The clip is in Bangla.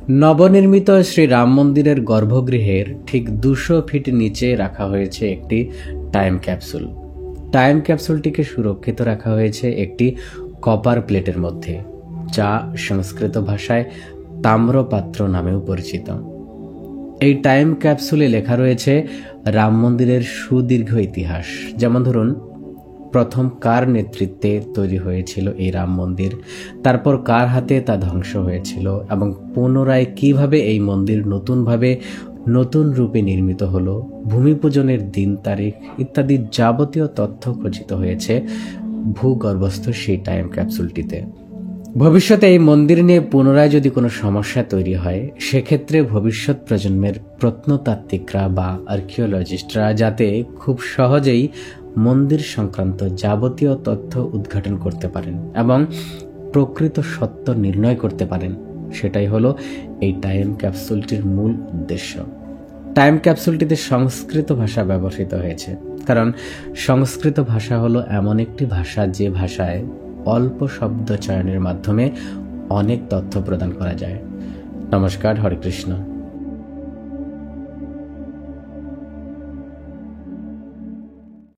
নবনির্মিত শ্রী রাম মন্দিরের গর্ভগৃহের ঠিক 200 ফিট নিচে রাখা হয়েছে একটি টাইম ক্যাপসুল। টাইম ক্যাপসুলটিকে সুরক্ষিত রাখা হয়েছে একটি কপার প্লেটের মধ্যে, যা সংস্কৃত ভাষায় তাম্রপাত্র নামেও পরিচিত। এই টাইম ক্যাপসুলে লেখা রয়েছে রাম মন্দিরের সুদীর্ঘ ইতিহাস, যেমন ধরুন প্রথম কার নেতৃত্বে তৈরি হয়েছিল এই রাম মন্দির, তারপর কার হাতে তা ধ্বংস হয়েছিল এবং পুনরায় কিভাবে এই মন্দির নতুন রূপে নির্মিত হলো, ভূমি পূজনের দিন তারিখ ইত্যাদি যাবতীয় তথ্য খচিত হয়েছে ভূগর্ভস্থ সেই টাইম ক্যাপসুলটিতে। ভবিষ্যতে এই মন্দির নিয়ে পুনরায় যদি কোনো সমস্যা তৈরি হয়, সেক্ষেত্রে ভবিষ্যৎ প্রজন্মের প্রত্নতাত্ত্বিকরা বা আর্কিওলজিস্টরা যাতে খুব সহজেই মন্দির সংক্রান্ত যাবতীয় তথ্য উদ্ঘাটন করতে পারেন এবং প্রকৃত সত্য নির্ণয় করতে পারেন, সেটাই হলো এই টাইম ক্যাপসুলটির মূল উদ্দেশ্য। টাইম ক্যাপসুলটিতে সংস্কৃত ভাষা ব্যবহৃত হয়েছে, কারণ সংস্কৃত ভাষা হলো এমন একটি ভাষা যে ভাষায় অল্প শব্দ চয়নের মাধ্যমে অনেক তথ্য প্রদান করা যায়। নমস্কার, হরে কৃষ্ণ।